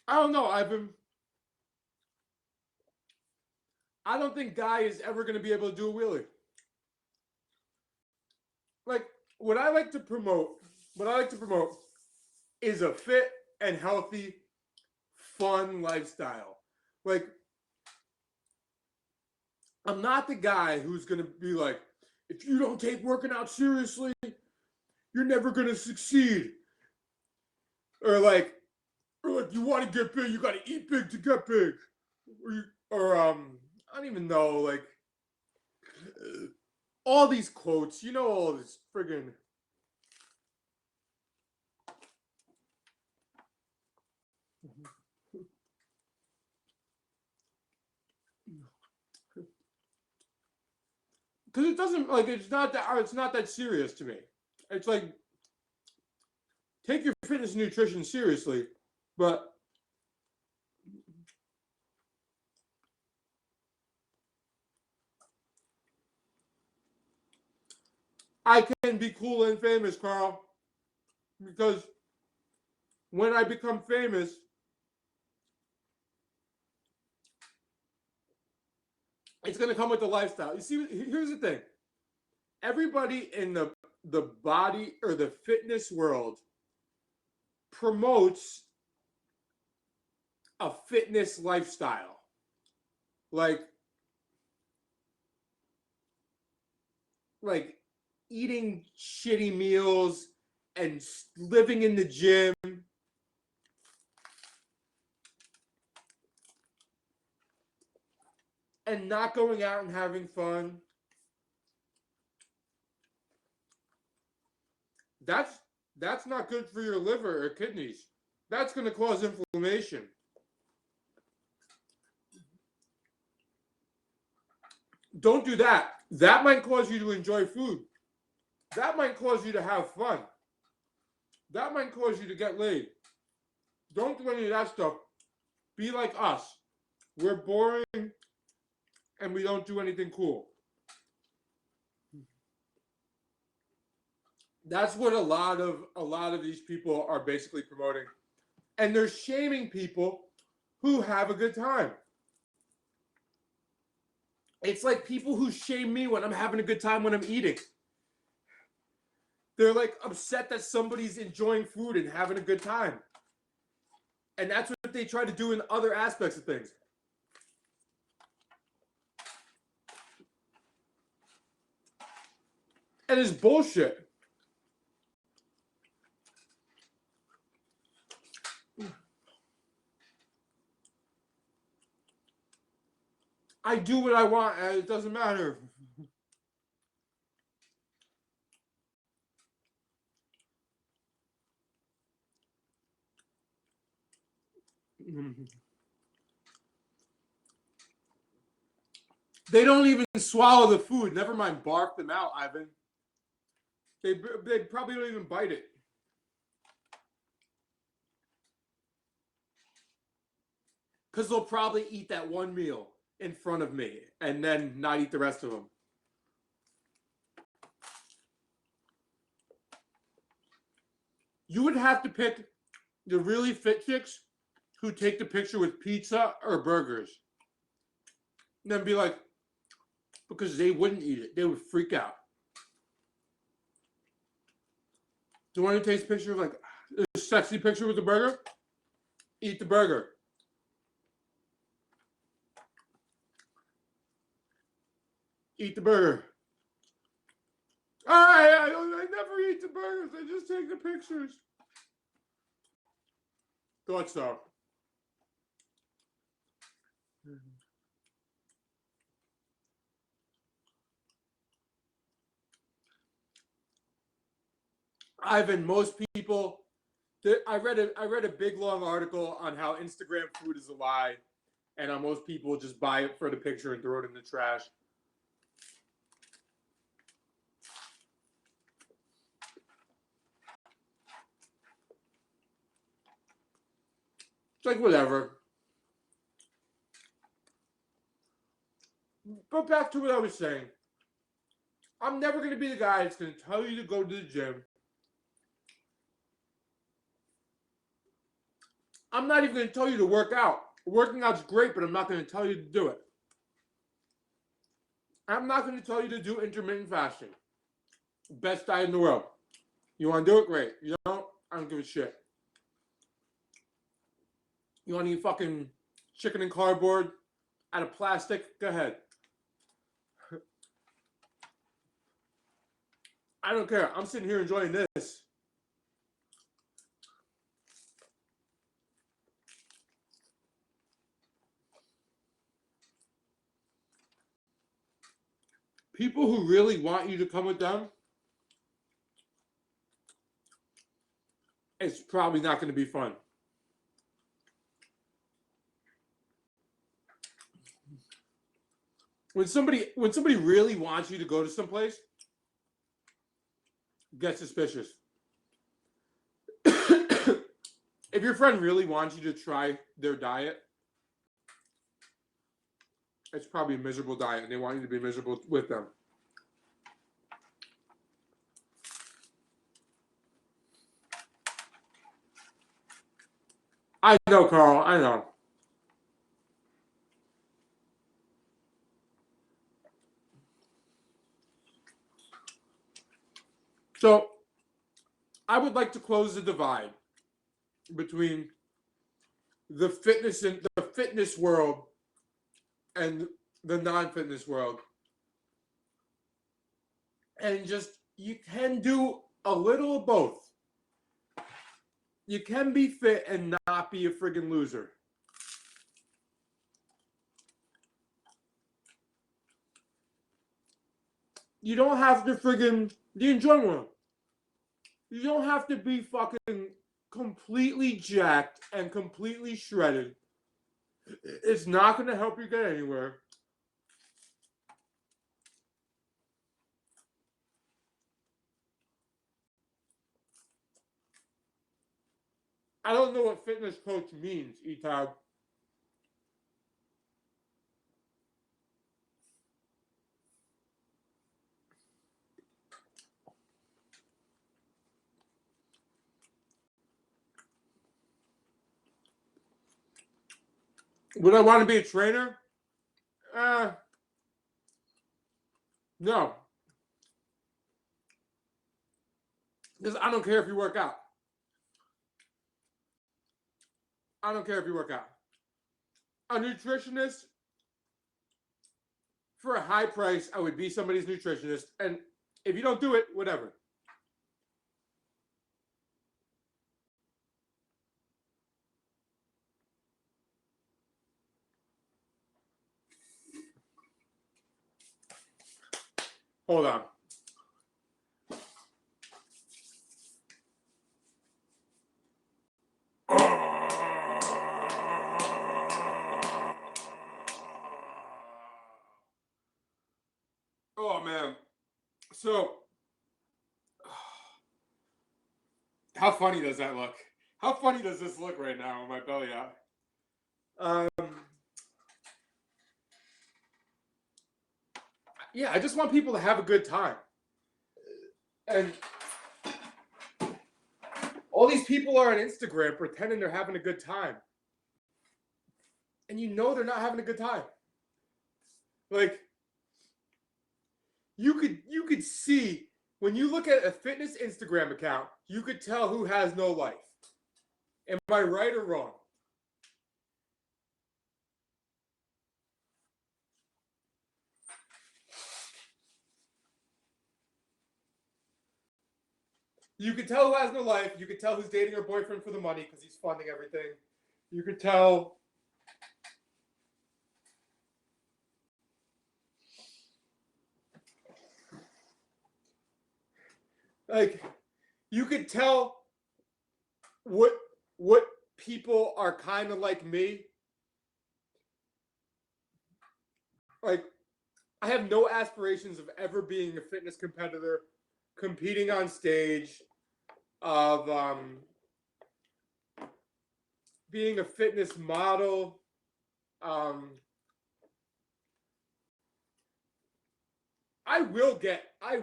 I don't know, I don't think Guy is ever going to be able to do a wheelie. Like, what I like to promote is a fit and healthy, fun lifestyle. Like, I'm not the guy who's going to be like, if you don't take working out seriously, you're never going to succeed. Or like, you want to get big, you got to eat big to get big. I don't even know, like, all these quotes, all this friggin'. Because it doesn't, like, it's not that serious to me. It's like, take your fitness and nutrition seriously, but I can be cool and famous, Carl, because when I become famous, it's going to come with the lifestyle. You see, here's the thing. Everybody in the body or the fitness world promotes a fitness lifestyle. Like eating shitty meals and living in the gym. And not going out and having fun. That's not good for your liver or kidneys. That's going to cause inflammation. Don't do that. That might cause you to enjoy food. That might cause you to have fun. That might cause you to get laid. Don't do any of that stuff. Be like us. We're boring and we don't do anything cool. That's what a lot of these people are basically promoting. And they're shaming people who have a good time. It's like people who shame me when I'm having a good time when I'm eating. They're like upset that somebody's enjoying food and having a good time. And that's what they try to do in other aspects of things. And it's bullshit. I do what I want and it doesn't matter. They don't even swallow the food. Never mind barf them out, Ivan. They probably don't even bite it. Because they'll probably eat that one meal in front of me and then not eat the rest of them. You would have to pick the really fit chicks who take the picture with pizza or burgers. And then be like, because they wouldn't eat it. They would freak out. Do you want to take a picture of like a sexy picture with the burger? Eat the burger. Eat the burger. I never eat the burgers. I just take the pictures. Thought so. Ivan, most people. I read a big long article on how Instagram food is a lie, and how most people just buy it for the picture and throw it in the trash. It's like whatever. But back to what I was saying. I'm never going to be the guy that's going to tell you to go to the gym. I'm not even going to tell you to work out. Working out's great, but I'm not going to tell you to do it. I'm not going to tell you to do intermittent fasting. Best diet in the world. You want to do it? Great. You don't? I don't give a shit. You want to eat fucking chicken and cardboard out of plastic? Go ahead. I don't care. I'm sitting here enjoying this. People who really want you to come with them, it's probably not going to be fun. When somebody really wants you to go to someplace, get suspicious. If your friend really wants you to try their diet, it's probably a miserable diet, and they want you to be miserable with them. I know, Carl. I know. So, I would like to close the divide between the fitness world and the non-fitness world. And just, you can do a little of both. You can be fit and not be a friggin' loser. You don't have to friggin' the enjoyment one. You don't have to be fucking completely jacked and completely shredded. It's not going to help you get anywhere. I don't know what fitness coach means, Etag. Would I want to be a trainer? No. Because I don't care if you work out. I don't care if you work out. A nutritionist, for a high price, I would be somebody's nutritionist. And if you don't do it, whatever. Hold on. Oh, man. So, how funny does that look? How funny does this look right now with my belly out? Yeah, I just want people to have a good time. And All these people are on Instagram pretending they're having a good time. And you know they're not having a good time. Like, you could see, when you look at a fitness Instagram account, you could tell who has no life. Am I right or wrong? You could tell who has no life. You could tell who's dating her boyfriend for the money because he's funding everything. You could tell. Like, you could tell what people are kind of like me. Like, I have no aspirations of ever being a fitness competitor, competing on stage, of being a fitness model. I will get a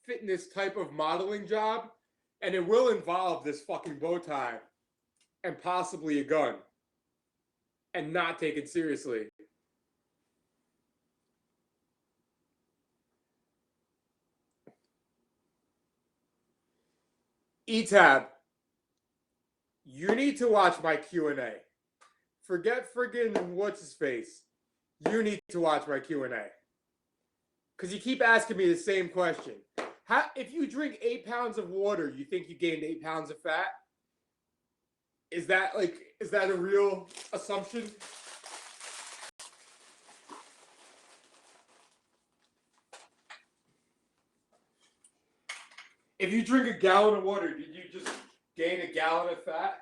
fitness type of modeling job, and it will involve this fucking bow tie and possibly a gun, and not take it seriously. ETAB, you need to watch my Q&A. Forget friggin' what's his face. You need to watch my Q&A. Because you keep asking me the same question. If you drink 8 pounds of water, you think you gained 8 pounds of fat? Is that a real assumption? If you drink a gallon of water, did you just gain a gallon of fat?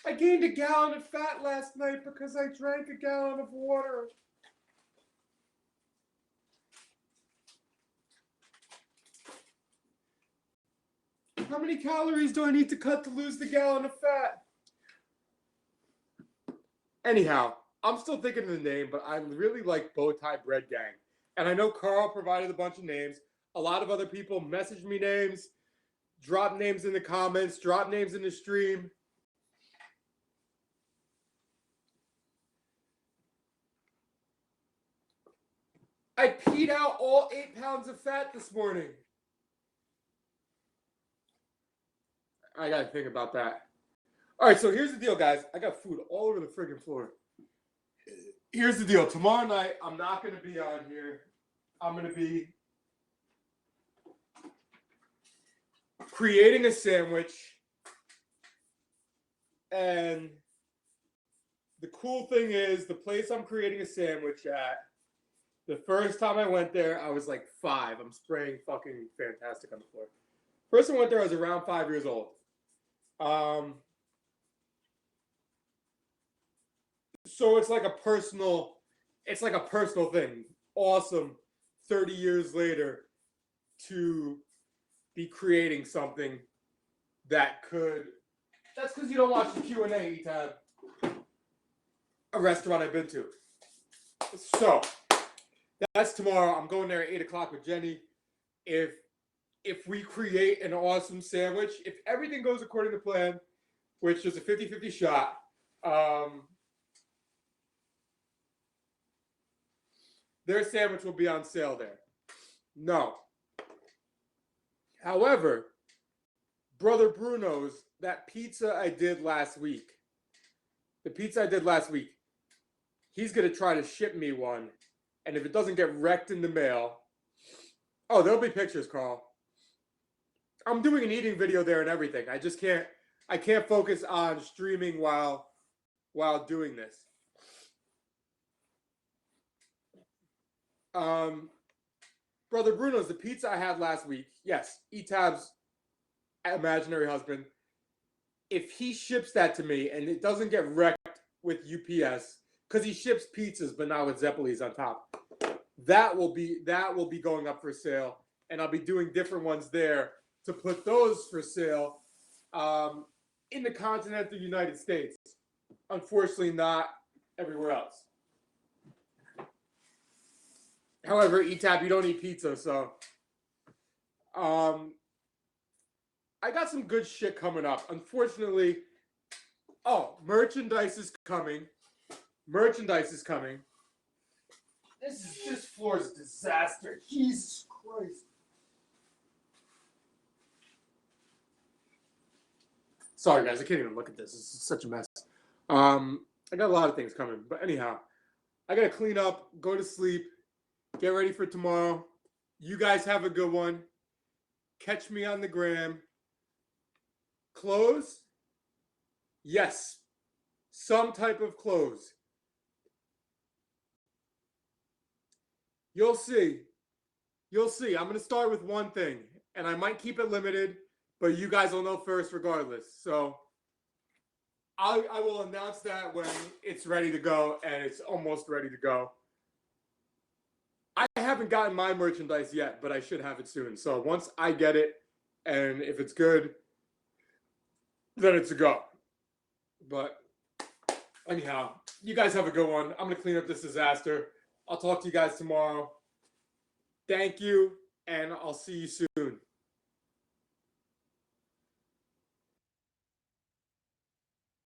I gained a gallon of fat last night because I drank a gallon of water. How many calories do I need to cut to lose the gallon of fat? Anyhow, I'm still thinking of the name, but I really like Bowtie Bread Gang. And I know Carl provided a bunch of names. A lot of other people messaged me names, drop names in the comments, drop names in the stream. I peed out all 8 pounds of fat this morning. I gotta think about that. All right, so here's the deal, guys. I got food all over the friggin' floor. Here's the deal. Tomorrow night, I'm not gonna be on here. I'm gonna be creating a sandwich. And the cool thing is, the place I'm creating a sandwich at, the first time I went there, I was like 5. I'm spraying fucking fantastic on the floor. First time I went there, I was around 5 years old. So it's like a personal thing. Awesome. 30 years later to be creating something that could. That's because you don't watch the Q&A, Tab. A restaurant I've been to. So that's tomorrow. I'm going there at 8 o'clock with Jenny. If we create an awesome sandwich, if everything goes according to plan, which is a 50-50 shot, their sandwich will be on sale there. No. However, Brother Bruno's, that pizza I did last week, he's going to try to ship me one. And if it doesn't get wrecked in the mail, oh, there'll be pictures, Carl. I'm doing an eating video there and everything. I can't focus on streaming while doing this. Brother Bruno's, the pizza I had last week, yes, Etab's imaginary husband, if he ships that to me and it doesn't get wrecked with UPS, because he ships pizzas but not with Zeppelis on top, that will be going up for sale, and I'll be doing different ones there to put those for sale in the continental United States. Unfortunately, not everywhere else. However, ETAP, you don't eat pizza, so I got some good shit coming up. Unfortunately, merchandise is coming. Merchandise is coming. This floor is a disaster. Jesus Christ. Sorry guys, I can't even look at this. This is such a mess. I got a lot of things coming, but anyhow, I gotta clean up, go to sleep, get ready for tomorrow. You guys have a good one. Catch me on the gram. Clothes? Yes. Some type of clothes. You'll see. You'll see. I'm going to start with one thing, and I might keep it limited, but you guys will know first regardless. So I will announce that when it's ready to go, and it's almost ready to go. I haven't gotten my merchandise yet, but I should have it soon. So once I get it, and if it's good, then it's a go. But anyhow, you guys have a good one. I'm going to clean up this disaster. I'll talk to you guys tomorrow. Thank you, and I'll see you soon.